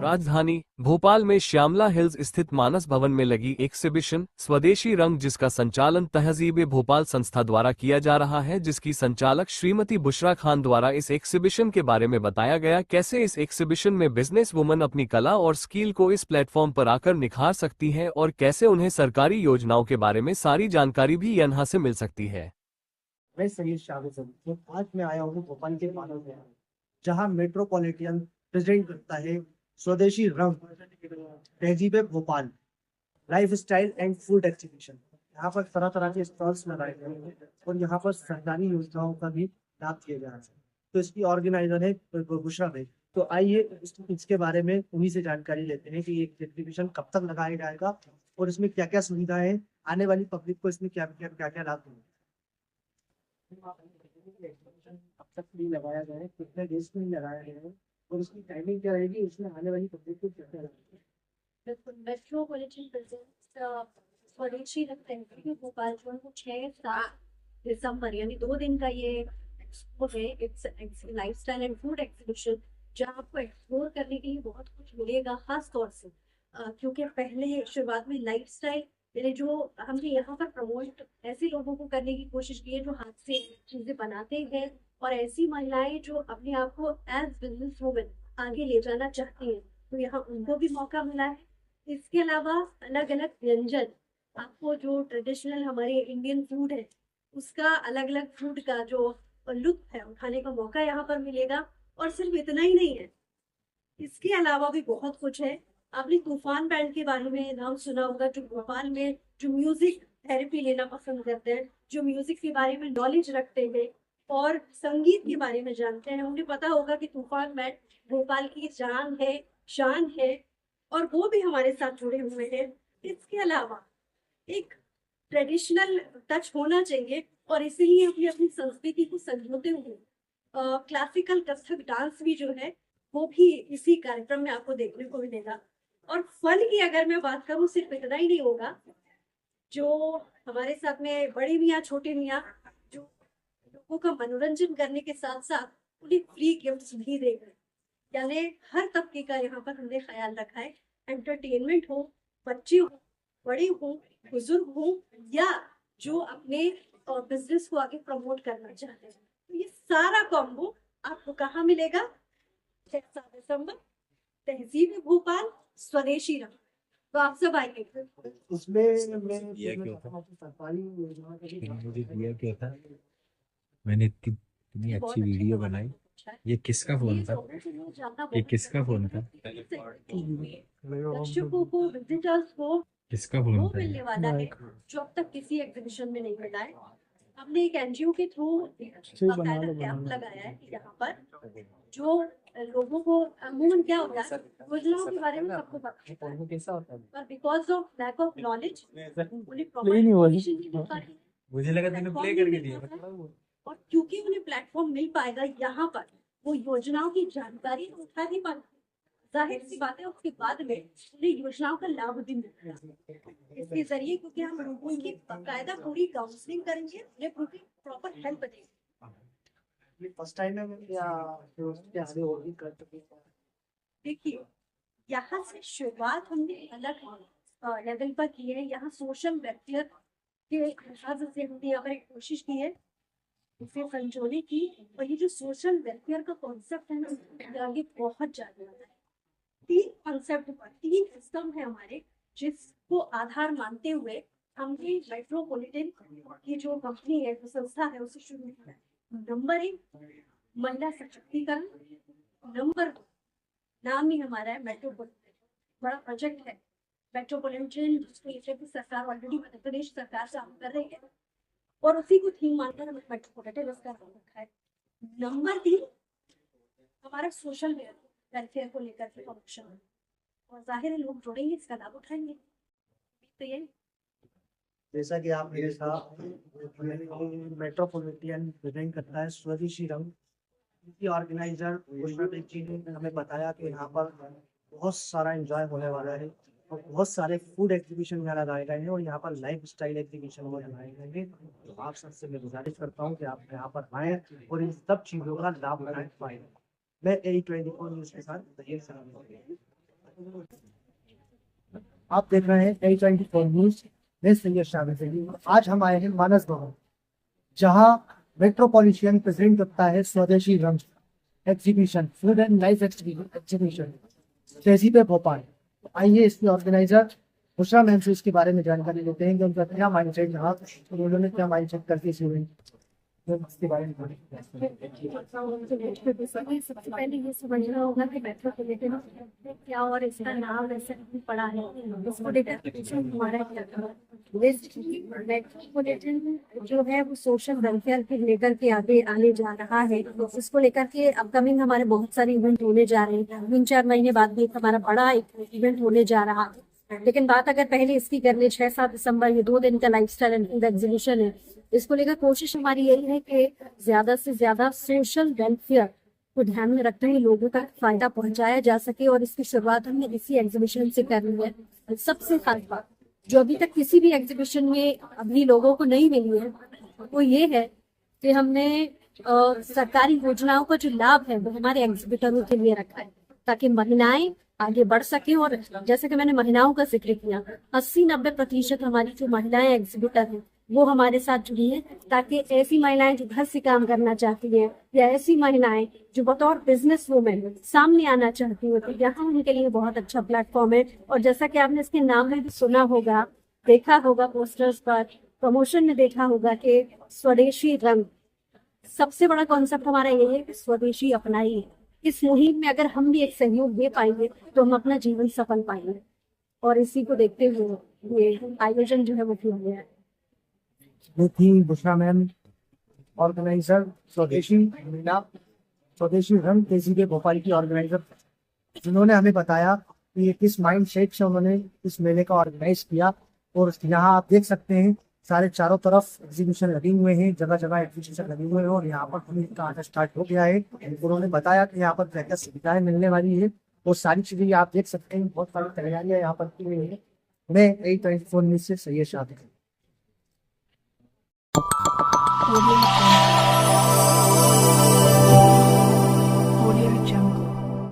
राजधानी भोपाल में श्यामला हिल्स स्थित मानस भवन में लगी एक्सिबिशन स्वदेशी रंग, जिसका संचालन तहजीब भोपाल संस्था द्वारा किया जा रहा है, जिसकी संचालक श्रीमती बुशरा खान द्वारा इस एक्सिबिशन के बारे में बताया गया कैसे इस एक्सिबिशन में बिजनेस वुमन अपनी कला और स्किल को इस प्लेटफॉर्म पर आकर निखार सकती है और कैसे उन्हें सरकारी योजनाओं के बारे में सारी जानकारी भी यहाँ से मिल सकती है। मैं सही शामिल आज मैं आया हूँ भोपाल के मानव में, जहाँ मेट्रोपॉलिटन प्रेजेंट करता है स्वदेशी रंग तहजीब Bhopal lifestyle and food exhibition. यहाँ पर तरह तरह के स्टॉल्स लगाए गए हैं और यहाँ पर सरकारी योजनाओं का भी लाभ किया जा रहा है। तो इसकी ऑर्गेनाइजर है बुशरा भाई। तो आइए इसके बारे में उन्हीं से जानकारी लेते हैं कि ये एक्सहिबिशन कब तक लगाया जाएगा और इसमें क्या क्या सुविधाएं हैं, आने वाली पब्लिक को इसमें क्या क्या लाभ होंगे। अब तक भी लगाया गया है, कितने देश में लगाया गया है और उसकी टाइमिंग क्या रहेगी, उसमें आने वाली पब्लिक को क्या क्या लगेगा। बिल्कुल, मेट्रोपॉलिटन प्रेजेंट्स स्वदेशी रंग तहजीब भोपाल जो है वो 6-7 दिसंबर यानी 2 दिन का ये एक्सपो है। It's lifestyle and food exhibition, जहाँ आपको एक्सप्लोर करने के लिए बहुत कुछ मिलेगा, खास तौर से क्योंकि पहले शुरुआत में लाइफस्टाइल यानी जो हमने यहाँ पर प्रमोट ऐसे लोगों को करने की कोशिश की है जो हाथ से चीजें बनाते हैं और ऐसी महिलाएं जो अपने आप को एज बिजनेस वुमेन आगे ले जाना चाहती हैं, तो यहाँ उनको भी मौका मिला है। इसके अलावा अलग अलग व्यंजन, आपको जो ट्रेडिशनल हमारे इंडियन फूड है उसका अलग अलग फूड का जो लुत्फ है उठाने का मौका यहाँ पर मिलेगा। और सिर्फ इतना ही नहीं है, इसके अलावा भी बहुत कुछ है। आपने तूफान बैंड के बारे में नाम सुना होगा, जो भोपाल में जो म्यूजिक थेरेपी लेना पसंद करते हैं, जो म्यूजिक के बारे में नॉलेज रखते हैं और संगीत के बारे में जानते हैं, उन्हें पता होगा कि तूफान बैंड भोपाल की जान है, शान है और वो भी हमारे साथ जुड़े हुए हैं। इसके अलावा एक ट्रेडिशनल टच होना चाहिए और इसीलिए अपनी अपनी संस्कृति को संजोते हुए क्लासिकल कथक डांस भी जो है वो भी इसी कार्यक्रम में आपको देखने को मिलेगा। और फन की अगर मैं बात करूं, सिर्फ इतना ही नहीं होगा, जो हमारे साथ में बड़े मियाँ छोटे मियाँ जो लोगों का मनोरंजन करने के साथ साथ उन्हें फ्री गिफ्ट्स भी देंगे, यानी हर तबके का यहाँ पर हमने ख्याल रखा है। एंटरटेनमेंट हो, बच्चे हो, बड़े हो, बुजुर्ग हो या जो अपने बिजनेस को आगे प्रमोट करना चाहते हैं, तो ये सारा कॉम्बो आपको कहाँ मिलेगा? 6 दिसंबर, तहजीब भोपाल, स्वदेशी रंग। तो आप सब आइए। उसमें मुझे दिया क्या था, मैंने इतनी अच्छी वीडियो बनाई। ये किसका फोन था? ये किसका फोन था? दर्शकों को, विजिटर्स को किसका फोन वो था? मिलने वाला है जो अब तक किसी एग्जीबिशन में नहीं मिला है। हमने एक एनजीओ के थ्रू बाकायदा कैंप लगाया है यहाँ पर, जो लोगों को अमूमन क्या होता है योजनाओं के बारे में सबको पता होता है, पर because of lack of knowledge उन्हें प्रॉपर इन्फॉर्मेशन नहीं मिल पाती। मुझे लगा तूने प्ले करके दिया। और क्योंकि उन्हें प्लेटफॉर्म मिल पाएगा यहाँ पर, वो योजनाओं की जानकारी तो उठा नहीं पाते, जाहिर सी बात है उसके बाद में उन्हें योजनाओं का लाभ भी मिलेगा। इसके जरिए क्योंकि हम उनकी बाकायदा पूरी काउंसलिंग करेंगे, उन्हें पूरी प्रॉपर हेल्प देंगे। फर्स्ट टाइम है या उसके आगे और भी कर सकते हैं? देखिए, यहाँ से शुरुआत हमने अलग लेवल पर की है। यहाँ सोशल वेलफेयर के लिहाज से हमने यहाँ पर एक कोशिश की है इसे संजोने की, और ये जो सोशल वेलफेयर का कॉन्सेप्ट है ना, आगे बहुत जाने वाला है। 3 कॉन्सेप्ट पर 3 सिस्टम है हमारे, जिसको आधार मानते हुए हमने मेट्रोपॉलिटन की जो कंपनी है, जो संस्था है, उसे शुरू किया है। नंबर 1 महिला सशक्तिकरण, नंबर 2 नाम ही हमारा है मेट्रोपॉलिटन, बड़ा प्रोजेक्ट है मेट्रोपॉलिटन, जिसको सरकार ऑलरेडी मध्य प्रदेश सरकार से कर रही है और उसी को थीम मानकर हमें मेट्रोपॉलिटन इसका नाम रखा है। नंबर 3 हमारा सोशल वेलफेयर को लेकर के प्रमोशन है और जाहिर है लोग जुड़ेंगे, इसका लाभ उठाएंगे। तो ये जैसा कि आप मेरे साथ मेट्रोपॉलिटन प्रेजेंट करता है स्वदेशी रंग, इसकी ऑर्गेनाइजर जी ने हमें बताया कि यहाँ पर बहुत सारा एंजॉय होने वाला है और बहुत सारे फूड एग्जीबिशन यहाँ लगाए गए हैं और यहाँ पर लाइफ स्टाइल एग्जीबिशन वो लगाए गए हैं। तो आप सबसे मैं गुजारिश करता हूँ कि आप यहाँ पर आएँ और इन सब चीज़ों का लाभ उठाएं पाएं। मैं A24 न्यूज़ के साथ तैयब सलाम। आप देख रहे हैं A24 न्यूज़, मैं सैयद शाबिब। आज हम आए हैं मानस भवन, जहाँ मेट्रोपॉलिटन प्रेजेंट करता है स्वदेशी रंग exhibition, food and life exhibition तहजीब भोपाल। आइए इसके ऑर्गेनाइजर बुशरा मैम से इसके बारे में जानकारी लेते हैं कि उनका क्या माइंडसेट रहा, तो उन्होंने क्या माइंडसेट करके इस इसके बारे में सबसे पहले ये समझना होगा कि मेट्रोपॉलिटन क्या और इसका नाम ऐसे नहीं पड़ा है, इसको लेकर हमारा क्या था। मेट्रोपॉलिटन जो है वो सोशल वेलफेयर के लेकर के आगे आने जा रहा है। इसको लेकर के अपकमिंग हमारे बहुत सारे इवेंट होने जा रहे हैं। 3-4 महीने बाद भी हमारा बड़ा एक इवेंट होने जा रहा है। लेकिन बात अगर पहले इसकी कर ले, 6-7 दिसंबर ये 2 दिन का लाइफस्टाइल एंड फूड एग्जीबिशन है। इसको लेकर कोशिश हमारी यही है कि ज्यादा से ज्यादा सोशल वेलफेयर को ध्यान में रखते हुए लोगों तक फायदा पहुंचाया जा सके, और इसकी शुरुआत हमने इसी एग्जीबिशन से करनी है। सबसे खास बात जो अभी तक किसी भी एग्जीबिशन में अभी लोगों को नहीं मिली है वो ये है कि हमने सरकारी योजनाओं का जो लाभ है वो हमारे एग्जीबिटरों के लिए रखा है, ताकि महिलाएं आगे बढ़ सके। और जैसे कि मैंने महिलाओं का जिक्र किया, 80-90% हमारी जो महिलाएं एग्जीबिटर हैं वो हमारे साथ जुड़ी हैं, ताकि ऐसी महिलाएं जो घर से काम करना चाहती हैं या ऐसी महिलाएं जो बतौर बिजनेस वूमेन सामने आना चाहती हैं, तो यहाँ उनके लिए बहुत अच्छा प्लेटफॉर्म है। और जैसा कि आपने इसके नाम में भी सुना होगा, देखा होगा पोस्टर्स पर, प्रमोशन में देखा होगा कि स्वदेशी रंग, सबसे बड़ा कॉन्सेप्ट हमारा यही है कि स्वदेशी अपनाइए। इस मुहिम में अगर हम भी एक सहयोग दे पाएंगे तो हम अपना जीवन सफल पाएंगे, और इसी को देखते हुए ये आयोजन जो है वो किया गया है। ये थी बुशरा मैम, ऑर्गेनाइजर स्वदेशी रंग तहजीब भोपाल की ऑर्गेनाइजर, जिन्होंने हमें बताया कि ये किस माइंड सेट से उन्होंने इस मेले का ऑर्गेनाइज किया। और यहाँ आप देख सकते हैं सारे चारों तरफ एग्जीबिशन लगे हुए हैं, जगह जगह एग्जीबिशन लगे हुए हैं, और यहाँ पर खुद का आना स्टार्ट हो गया है। उन्होंने बताया कि यहाँ पर क्या क्या सुविधाएं मिलने वाली है, और सारी चीजें आप देख सकते हैं। बहुत सारी तैयारियां यहाँ पर की हुई है। मैं A24 न्यूज़ से सैयद शाबिब।